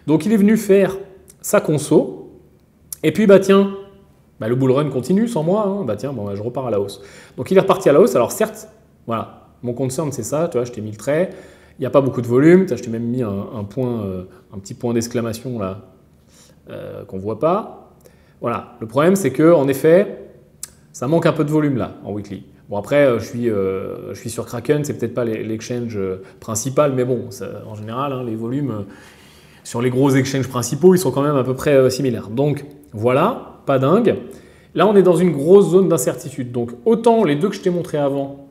Donc il est venu faire sa conso, et puis tiens, le bull run continue sans moi, hein. Je repars à la hausse. Donc il est reparti à la hausse, alors certes, voilà, mon concern c'est ça, tu vois, je t'ai mis le trait, il n'y a pas beaucoup de volume, je t'ai même mis un petit point d'exclamation là, qu'on ne voit pas. Voilà, le problème c'est que en effet, ça manque un peu de volume là, en weekly. Bon après, je suis sur Kraken, c'est peut-être pas l'exchange principal, mais bon, en général, hein, les volumes sur les gros exchanges principaux, ils sont quand même à peu près similaires. Donc voilà, pas dingue. Là, on est dans une grosse zone d'incertitude. Donc autant les deux que je t'ai montré avant,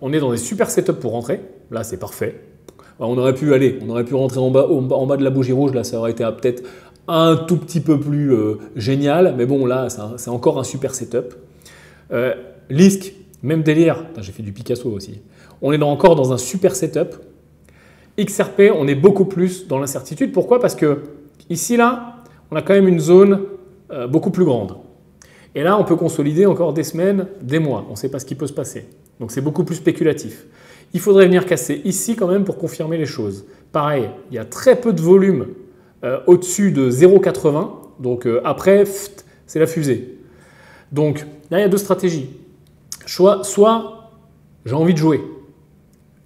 on est dans des super setups pour rentrer. Là, c'est parfait. On aurait pu rentrer en bas de la bougie rouge. Là, ça aurait été peut-être un tout petit peu plus génial, mais bon, là, c'est encore un super setup. Lisk, même délire. J'ai fait du Picasso aussi. On est encore dans un super setup. XRP, on est beaucoup plus dans l'incertitude. Pourquoi? Parce que ici, là, on a quand même une zone beaucoup plus grande. Et là, on peut consolider encore des semaines, des mois. On ne sait pas ce qui peut se passer. Donc, c'est beaucoup plus spéculatif. Il faudrait venir casser ici quand même pour confirmer les choses. Pareil, il y a très peu de volume au-dessus de 0,80. Donc, après, c'est la fusée. Donc, là, il y a deux stratégies. Soit j'ai envie de jouer.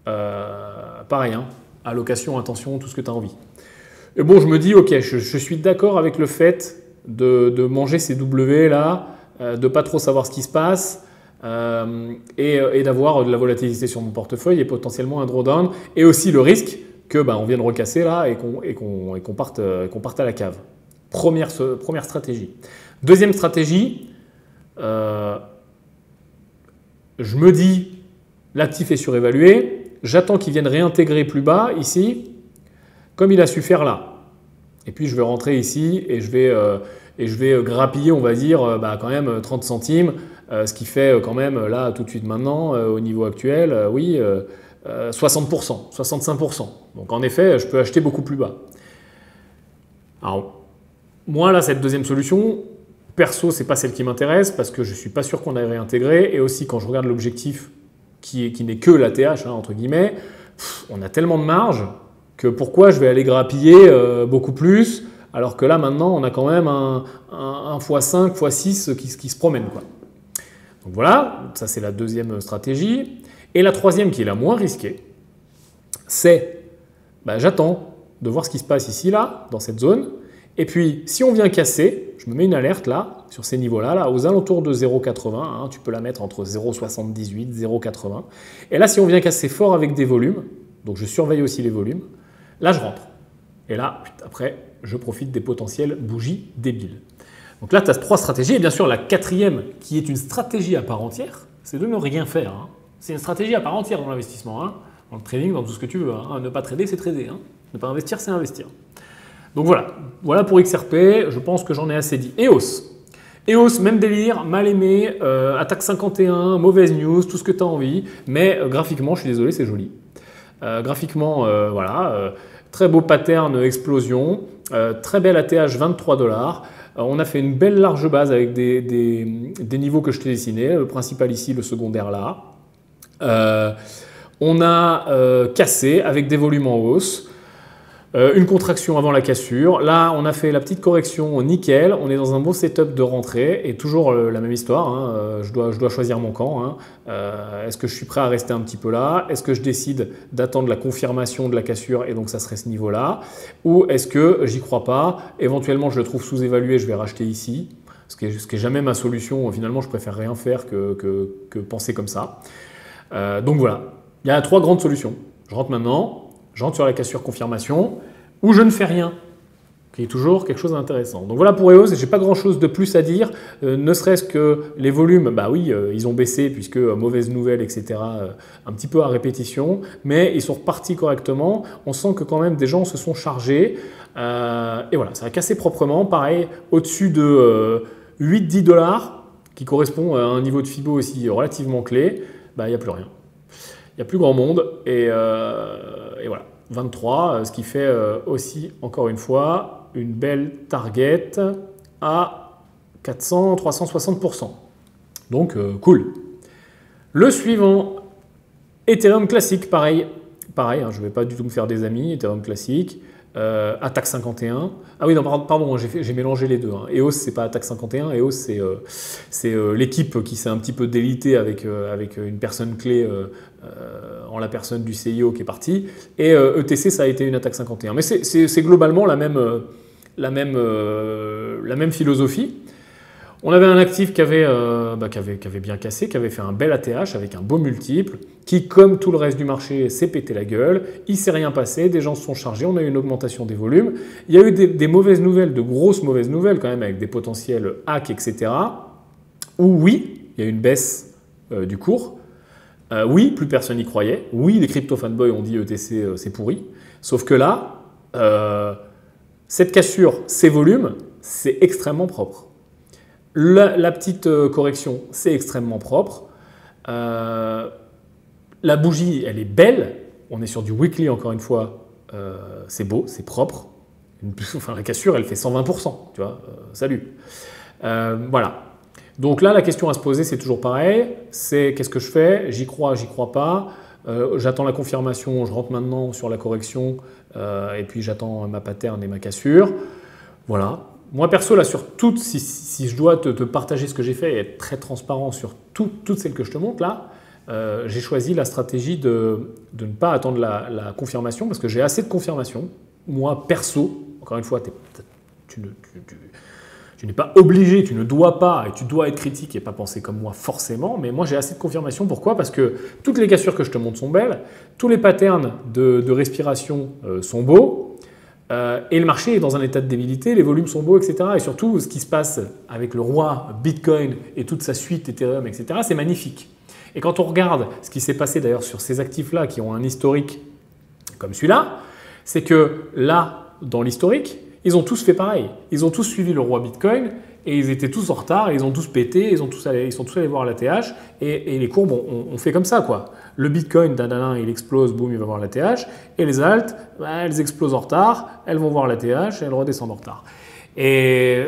Pareil, hein, allocation, intention, tout ce que tu as envie. Et bon, je me dis, ok, je suis d'accord avec le fait de manger ces W là, de ne pas trop savoir ce qui se passe et d'avoir de la volatilité sur mon portefeuille et potentiellement un drawdown. Et aussi le risque que on vienne recasser là et qu'on parte à la cave. Première stratégie. Deuxième stratégie, je me dis, l'actif est surévalué, j'attends qu'il vienne réintégrer plus bas ici, comme il a su faire là. Et puis je vais rentrer ici et je vais grappiller, on va dire, quand même 30 centimes, ce qui fait quand même là tout de suite maintenant, au niveau actuel, 60%, 65%. Donc en effet, je peux acheter beaucoup plus bas. Alors, moi là, cette deuxième solution, perso, c'est pas celle qui m'intéresse parce que je suis pas sûr qu'on aille réintégrer. Et aussi, quand je regarde l'objectif qui n'est que l'ATH, entre guillemets, on a tellement de marge que pourquoi je vais aller grappiller beaucoup plus alors que là, maintenant, on a quand même un x5, x6 qui se promène, quoi. Donc voilà, ça c'est la deuxième stratégie. Et la troisième, qui est la moins risquée, c'est j'attends de voir ce qui se passe ici, là, dans cette zone. Et puis, si on vient casser, je me mets une alerte là, sur ces niveaux-là, là, aux alentours de 0,80. Tu peux la mettre entre 0,78, 0,80. Et là, si on vient casser fort avec des volumes, donc je surveille aussi les volumes, là, je rentre. Et là, après, je profite des potentielles bougies débiles. Donc là, tu as trois stratégies. Et bien sûr, la quatrième, qui est une stratégie à part entière, c'est de ne rien faire. C'est une stratégie à part entière dans l'investissement. Dans le trading, dans tout ce que tu veux. Ne pas trader, c'est trader. Ne pas investir, c'est investir. Donc voilà pour XRP, je pense que j'en ai assez dit. EOS, même délire, mal aimé, attaque 51, mauvaise news, tout ce que tu as envie, mais graphiquement, je suis désolé, c'est joli. Graphiquement, très beau pattern explosion, très belle ATH 23 $. On a fait une belle large base avec des niveaux que je t'ai dessinés, le principal ici, le secondaire là. On a cassé avec des volumes en hausse. Une contraction avant la cassure. Là, on a fait la petite correction nickel. On est dans un bon setup de rentrée et toujours la même histoire. Je dois choisir mon camp. Est-ce que je suis prêt à rester un petit peu là? Est-ce que je décide d'attendre la confirmation de la cassure et donc ça serait ce niveau-là? Ou est-ce que j'y crois pas? Éventuellement, je le trouve sous-évalué, je vais racheter ici. Ce qui est jamais ma solution. Finalement, je préfère rien faire que penser comme ça. Donc voilà. Il y a trois grandes solutions. Je rentre maintenant. Je rentre sur la cassure confirmation, ou je ne fais rien, qui est toujours quelque chose d'intéressant. Donc voilà pour EOS, je n'ai pas grand-chose de plus à dire, ne serait-ce que les volumes, ils ont baissé puisque mauvaise nouvelle, etc., un petit peu à répétition, mais ils sont repartis correctement. On sent que quand même des gens se sont chargés, et voilà, ça a cassé proprement. Pareil, au-dessus de 8-10 $, qui correspond à un niveau de FIBO aussi relativement clé, il n'y a plus rien. Il n'y a plus grand monde et voilà, 23, ce qui fait aussi, encore une fois, une belle target à 400-360%. Donc, cool. Le suivant, Ethereum classique, pareil, je ne vais pas du tout me faire des amis, Ethereum classique. Attaque 51. Ah oui, non, pardon, j'ai mélangé les deux. EOS, c'est pas Attaque 51. EOS, c'est l'équipe qui s'est un petit peu délitée avec une personne clé en la personne du CIO qui est parti. Et ETC, ça a été une Attaque 51. Mais c'est globalement la même philosophie. On avait un actif qui avait bien cassé, qui avait fait un bel ATH avec un beau multiple, qui, comme tout le reste du marché, s'est pété la gueule. Il ne s'est rien passé, des gens se sont chargés, on a eu une augmentation des volumes. Il y a eu des mauvaises nouvelles, de grosses mauvaises nouvelles quand même, avec des potentiels hacks, etc. Où oui, il y a eu une baisse du cours. Oui, plus personne n'y croyait. Oui, les crypto-fanboys ont dit ETC, c'est pourri. Sauf que là, cette cassure, ces volumes, c'est extrêmement propre. La petite correction, c'est extrêmement propre. La bougie, elle est belle. On est sur du weekly, encore une fois. C'est beau, c'est propre. La cassure, elle fait 120%. Tu vois, salut. Voilà. Donc là, la question à se poser, c'est toujours pareil. C'est qu'est-ce que je fais? J'y crois pas. J'attends la confirmation, je rentre maintenant sur la correction. Et puis j'attends ma pattern et ma cassure. Voilà. Moi, perso, là, sur toutes, si je dois te partager ce que j'ai fait et être très transparent sur toutes celles que je te montre, là, j'ai choisi la stratégie de ne pas attendre la confirmation parce que j'ai assez de confirmation. Moi, perso, encore une fois, tu n'es pas obligé, tu ne dois pas, et tu dois être critique et pas penser comme moi forcément, mais moi, j'ai assez de confirmation. Pourquoi? Parce que toutes les cassures que je te montre sont belles, tous les patterns de respiration sont beaux. Et le marché est dans un état de débilité, les volumes sont beaux, etc. Et surtout, ce qui se passe avec le roi Bitcoin et toute sa suite Ethereum, etc., c'est magnifique. Et quand on regarde ce qui s'est passé d'ailleurs sur ces actifs-là qui ont un historique comme celui-là, c'est que là, dans l'historique, ils ont tous fait pareil. Ils ont tous suivi le roi Bitcoin et ils étaient tous en retard, ils ont tous pété, ils sont tous allés voir l'ATH et les courbes ont fait comme ça, quoi. Le Bitcoin, il explose, boum, il va voir l'ATH et les alts, elles explosent en retard, elles vont voir l'ATH et elles redescendent en retard. Et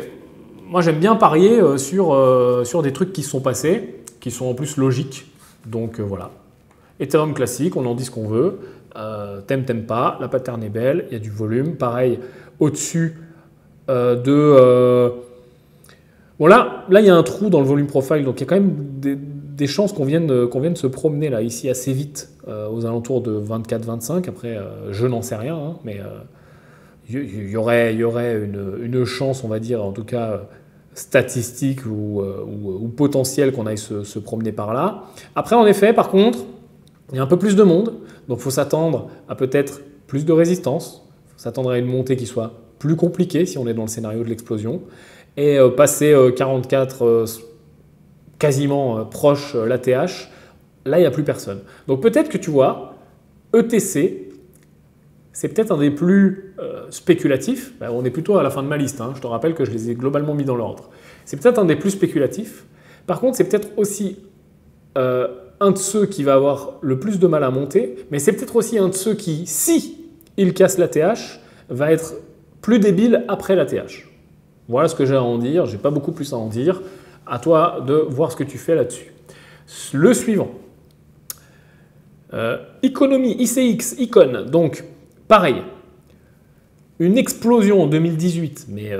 moi, j'aime bien parier sur des trucs qui se sont passés, qui sont en plus logiques. Donc voilà. Ethereum classique, on en dit ce qu'on veut. T'aimes pas, la pattern est belle, il y a du volume. Pareil, au-dessus Bon là, il y a un trou dans le volume profile, donc il y a quand même des chances qu'on vienne se promener là, ici assez vite, aux alentours de 24-25. Après, je n'en sais rien, hein, mais il y aurait une chance, on va dire, en tout cas statistique ou potentielle qu'on aille se promener par là. Après, en effet, par contre, il y a un peu plus de monde, donc il faut s'attendre à peut-être plus de résistance, il faut s'attendre à une montée qui soit plus compliquée si on est dans le scénario de l'explosion. Et passer 44 quasiment proche l'ATH, là, il n'y a plus personne. Donc peut-être que tu vois, ETC, c'est peut-être un des plus spéculatifs. Ben, on est plutôt à la fin de ma liste, hein. Je te rappelle que je les ai globalement mis dans l'ordre. C'est peut-être un des plus spéculatifs. Par contre, c'est peut-être aussi un de ceux qui va avoir le plus de mal à monter, mais c'est peut-être aussi un de ceux qui, si il casse l'ATH, va être plus débile après l'ATH. Voilà ce que j'ai à en dire, je n'ai pas beaucoup plus à en dire. À toi de voir ce que tu fais là-dessus. Le suivant. Economy, ICX, Icon. Donc, pareil. Une explosion en 2018, mais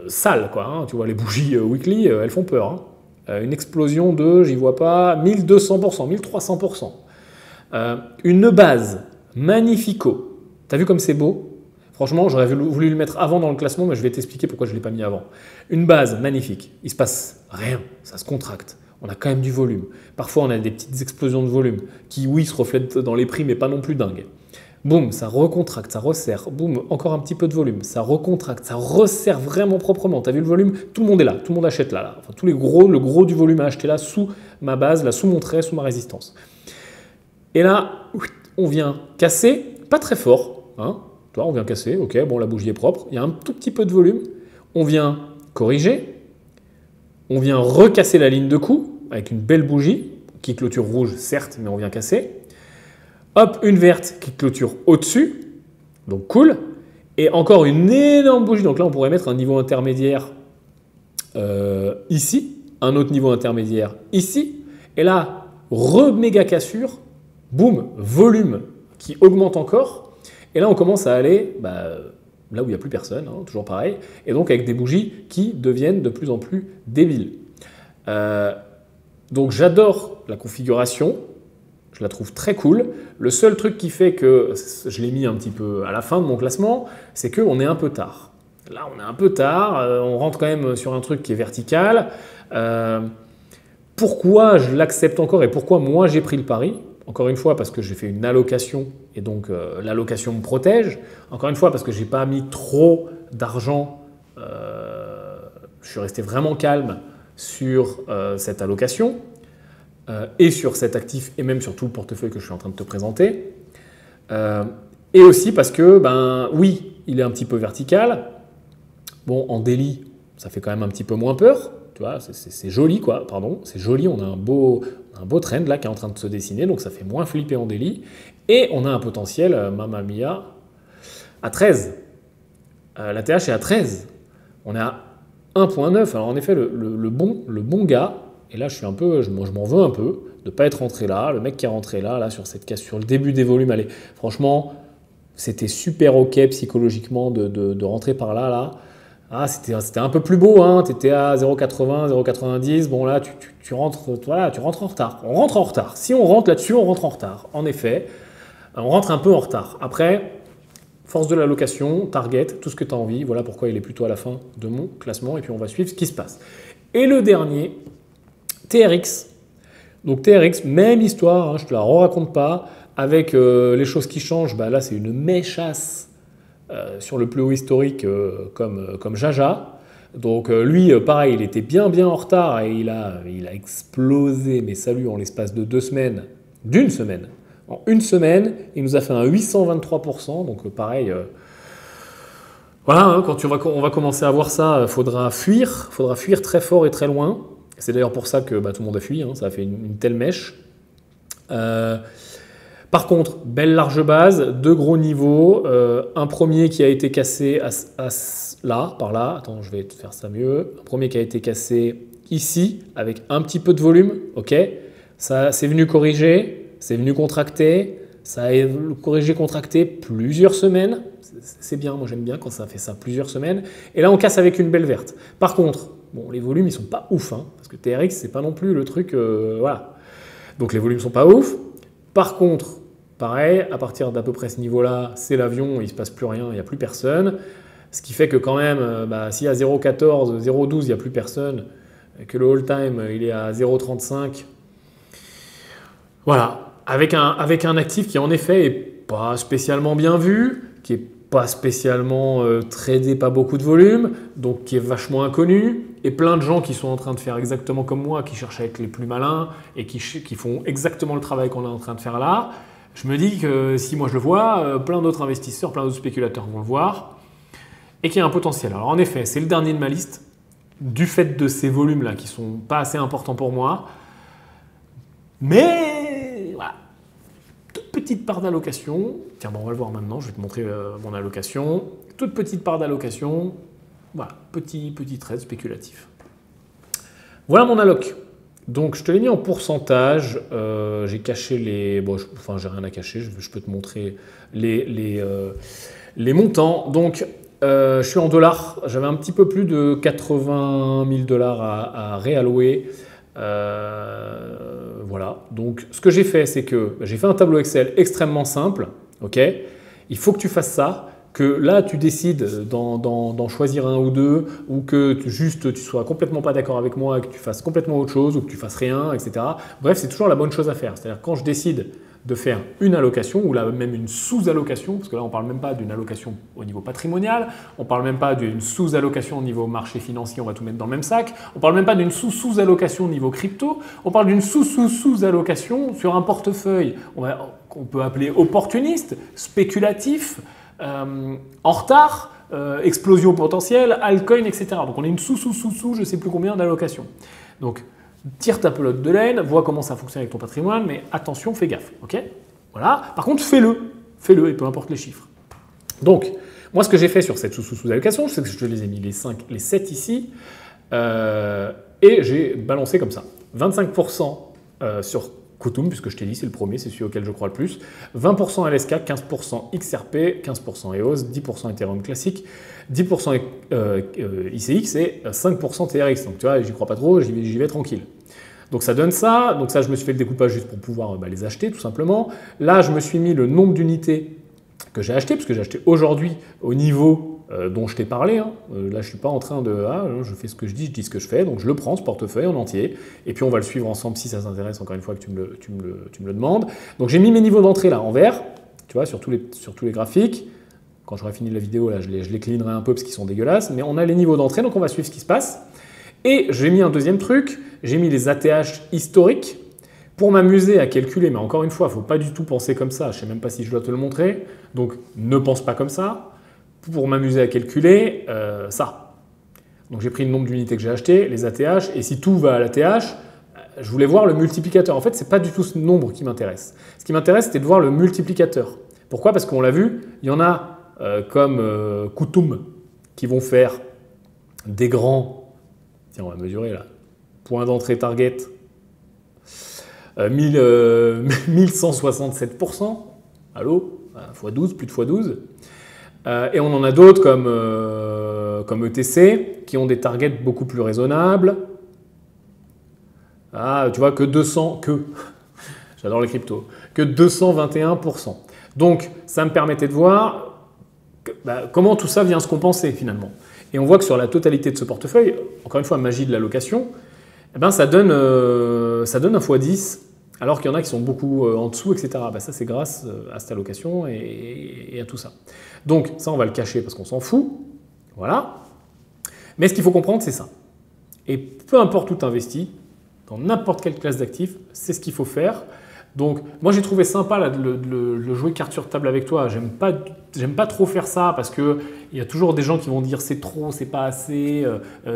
sale, quoi. Hein. Tu vois, les bougies weekly, elles font peur. Hein. Une explosion de, j'y vois pas, 1200%, 1300%. Une base magnifico. T'as vu comme c'est beau ? Franchement, j'aurais voulu le mettre avant dans le classement, mais je vais t'expliquer pourquoi je ne l'ai pas mis avant. Une base magnifique, il ne se passe rien, ça se contracte. On a quand même du volume. Parfois, on a des petites explosions de volume qui, oui, se reflètent dans les prix, mais pas non plus dingues. Boum, ça recontracte, ça resserre. Boum, encore un petit peu de volume. Ça recontracte, ça resserre vraiment proprement. Tu as vu le volume? Tout le monde est là, tout le monde achète là. Enfin, le gros du volume à acheter là, sous ma base, là, sous mon trait, sous ma résistance. Et là, on vient casser, pas très fort, hein. On vient casser, ok, bon, la bougie est propre, il y a un tout petit peu de volume, on vient corriger, on vient recasser la ligne de coup avec une belle bougie qui clôture rouge, certes, mais on vient casser. Hop, une verte qui clôture au-dessus, donc cool, et encore une énorme bougie, donc là on pourrait mettre un niveau intermédiaire ici, un autre niveau intermédiaire ici, et là, méga cassure, boum, volume qui augmente encore. Et là, on commence à aller là où il n'y a plus personne, hein, toujours pareil, et donc avec des bougies qui deviennent de plus en plus débiles. Donc j'adore la configuration, je la trouve très cool. Le seul truc qui fait que je l'ai mis un petit peu à la fin de mon classement, c'est qu'on est un peu tard. Là, on est un peu tard, on rentre quand même sur un truc qui est vertical. Pourquoi je l'accepte encore et pourquoi moi j'ai pris le pari ? Encore une fois, parce que j'ai fait une allocation et donc l'allocation me protège. Encore une fois, parce que je n'ai pas mis trop d'argent. Je suis resté vraiment calme sur cette allocation et sur cet actif et même sur tout le portefeuille que je suis en train de te présenter. Et aussi parce que, oui, il est un petit peu vertical. Bon, en daily, ça fait quand même un petit peu moins peur. Tu vois, c'est joli, quoi. Pardon, c'est joli. On a un beau trend là qui est en train de se dessiner, donc ça fait moins flipper en daily. Et on a un potentiel, mamma mia, à 13. La TH est à 13. On est à 1.9. Alors en effet, le bon gars, et là je m'en veux un peu de ne pas être rentré là. Le mec qui est rentré là sur cette case, sur le début des volumes, allez, franchement, c'était super ok psychologiquement de rentrer par là. Ah, c'était un peu plus beau, hein. Tu étais à 0,80, 0,90. Bon, là, tu rentres en retard. On rentre en retard. Si on rentre là-dessus, on rentre en retard. En effet, on rentre un peu en retard. Après, force de l'allocation, target, tout ce que tu as envie. Voilà pourquoi il est plutôt à la fin de mon classement. Et puis, on va suivre ce qui se passe. Et le dernier, TRX. Donc, TRX, même histoire, hein, je ne te la raconte pas. Avec les choses qui changent, là, c'est une méchasse sur le plus haut historique comme Jaja. Donc lui, pareil, il était bien en retard et il a explosé, mais salut, en l'espace de 2 semaines, d'une semaine. En une semaine, il nous a fait un 823%, donc pareil. Voilà, hein, quand on va commencer à voir ça, il faudra fuir très fort et très loin. C'est d'ailleurs pour ça que tout le monde a fui, hein, ça a fait une telle mèche. Par contre, belle large base, 2 gros niveaux, un premier qui a été cassé par là, attends, je vais te faire ça mieux, un premier qui a été cassé ici, avec un petit peu de volume, ok, ça c'est venu corriger, c'est venu contracter, ça a corrigé, contracté plusieurs semaines, c'est bien, moi j'aime bien quand ça fait ça plusieurs semaines, et là on casse avec une belle verte. Par contre, bon, les volumes ils sont pas ouf, hein, parce que TRX c'est pas non plus le truc, voilà, donc les volumes sont pas ouf. Par contre, pareil, à partir d'à peu près ce niveau-là, c'est l'avion, il ne se passe plus rien, il n'y a plus personne. Ce qui fait que quand même, s'il y a 0,14, 0,12, il n'y a plus personne, et que le all-time, il est à 0,35, voilà, avec un actif qui en effet n'est pas spécialement bien vu, qui n'est pas spécialement tradé, pas beaucoup de volume, donc qui est vachement inconnu, et plein de gens qui sont en train de faire exactement comme moi, qui cherchent à être les plus malins, et qui font exactement le travail qu'on est en train de faire là. Je me dis que si moi je le vois, plein d'autres investisseurs, plein d'autres spéculateurs vont le voir et qu'il y a un potentiel. Alors en effet, c'est le dernier de ma liste du fait de ces volumes-là qui ne sont pas assez importants pour moi. Mais voilà, toute petite part d'allocation. Tiens, on va le voir maintenant, je vais te montrer mon allocation. Toute petite part d'allocation, voilà, petit trade spéculatif. Voilà mon alloc. Donc, je te l'ai mis en pourcentage. J'ai caché les... Bon, j'ai rien à cacher. Je peux te montrer les montants. Donc, je suis en dollars. J'avais un petit peu plus de 80 000 dollars à réallouer. Voilà. Donc, ce que j'ai fait, c'est que j'ai fait un tableau Excel extrêmement simple. Ok. Il faut que tu fasses ça. Que là, tu décides d'en choisir un ou deux, ou que tu sois complètement pas d'accord avec moi, que tu fasses complètement autre chose, ou que tu fasses rien, etc. Bref, c'est toujours la bonne chose à faire. C'est-à-dire quand je décide de faire une allocation, ou là même une sous-allocation, parce que là, on ne parle même pas d'une allocation au niveau patrimonial, on ne parle même pas d'une sous-allocation au niveau marché financier, on va tout mettre dans le même sac, on ne parle même pas d'une sous-allocation au niveau crypto, on parle d'une sous-allocation sur un portefeuille, qu'on peut appeler opportuniste, spéculatif, en retard, explosion potentielle, altcoin, etc. Donc on est une sous, je ne sais plus combien d'allocations. Donc tire ta pelote de laine, vois comment ça fonctionne avec ton patrimoine, mais attention, fais gaffe. Ok, voilà. Par contre, fais-le, et peu importe les chiffres. Donc, moi, ce que j'ai fait sur cette sous-allocation, c'est que je te les ai mis les 7 ici, et j'ai balancé comme ça. 25% sur Kutum, puisque je t'ai dit, c'est le premier, c'est celui auquel je crois le plus. 20% LSK, 15% XRP, 15% EOS, 10% Ethereum classique, 10% ICX et 5% TRX. Donc tu vois, j'y crois pas trop, j'y vais tranquille. Donc ça donne ça. Donc ça, je me suis fait le découpage juste pour pouvoir les acheter, tout simplement. Là, je me suis mis le nombre d'unités que j'ai acheté, parce que j'ai acheté aujourd'hui au niveau dont je t'ai parlé. Hein. Là, je ne suis pas en train de... Ah, je fais ce que je dis ce que je fais. Donc, je le prends, ce portefeuille en entier. Et puis, on va le suivre ensemble si ça s'intéresse, encore une fois, que tu me le demandes. Donc, j'ai mis mes niveaux d'entrée là en vert, tu vois, sur tous les graphiques. Quand j'aurai fini la vidéo, là, je les cleanerai un peu parce qu'ils sont dégueulasses. Mais on a les niveaux d'entrée, donc on va suivre ce qui se passe. Et j'ai mis un deuxième truc. J'ai mis les ATH historiques pour m'amuser à calculer. Mais encore une fois, il ne faut pas du tout penser comme ça. Je ne sais même pas si je dois te le montrer. Donc, ne pense pas comme ça. Pour m'amuser à calculer ça. Donc j'ai pris le nombre d'unités que j'ai achetées, les ATH, et si tout va à l'ATH, je voulais voir le multiplicateur. En fait, ce n'est pas du tout ce nombre qui m'intéresse. Ce qui m'intéresse, c'était de voir le multiplicateur. Pourquoi? Parce qu'on l'a vu, il y en a comme Kutum qui vont faire des grands... Tiens, on va mesurer là. Point d'entrée target, 1167%. Allô? x12, plus de x12. Et on en a d'autres comme ETC qui ont des targets beaucoup plus raisonnables. Ah, tu vois, j'adore les cryptos, que 221%. Donc, ça me permettait de voir comment tout ça vient se compenser finalement. Et on voit que sur la totalité de ce portefeuille, encore une fois, magie de l'allocation, ça donne un x10 Alors qu'il y en a qui sont beaucoup en dessous, etc. Bah, ça, c'est grâce à cette allocation et à tout ça. Donc ça, on va le cacher parce qu'on s'en fout. Voilà. Mais ce qu'il faut comprendre, c'est ça. Et peu importe où tu investis, dans n'importe quelle classe d'actifs, c'est ce qu'il faut faire. Donc, moi, j'ai trouvé sympa là, de le jouer carte sur table avec toi. J'aime pas trop faire ça parce qu'il y a toujours des gens qui vont dire c'est trop, c'est pas assez,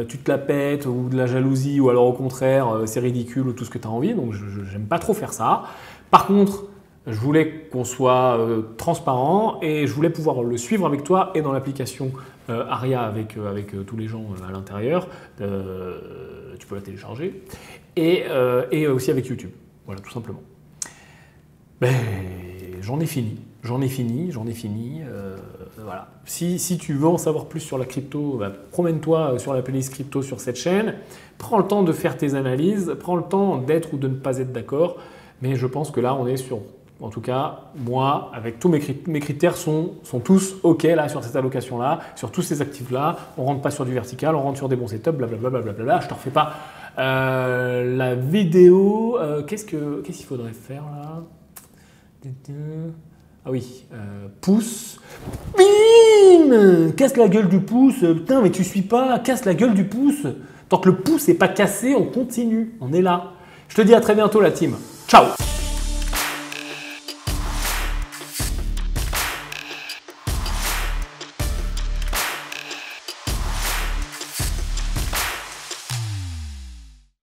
tu te la pètes, ou de la jalousie, ou alors au contraire, c'est ridicule, ou tout ce que tu as envie. Donc, j'aime pas trop faire ça. Par contre, je voulais qu'on soit transparent et je voulais pouvoir le suivre avec toi et dans l'application Aria avec tous les gens à l'intérieur. Tu peux la télécharger. Et aussi avec YouTube. Voilà, tout simplement. Ben, j'en ai fini. Voilà. Si tu veux en savoir plus sur la crypto, ben, promène-toi sur la playlist crypto sur cette chaîne. Prends le temps de faire tes analyses. Prends le temps d'être ou de ne pas être d'accord. Mais je pense que là, on est sur... En tout cas, moi, avec tous mes critères sont tous OK là, sur cette allocation-là, sur tous ces actifs-là. On ne rentre pas sur du vertical, on rentre sur des bons setups, blablabla. Je ne te refais pas la vidéo. Qu'est-ce qu'il faudrait faire là? Ah oui, pouce. Bim! Casse la gueule du pouce. Putain, mais tu suis pas. Casse la gueule du pouce. Tant que le pouce n'est pas cassé, on continue. On est là. Je te dis à très bientôt la team. Ciao!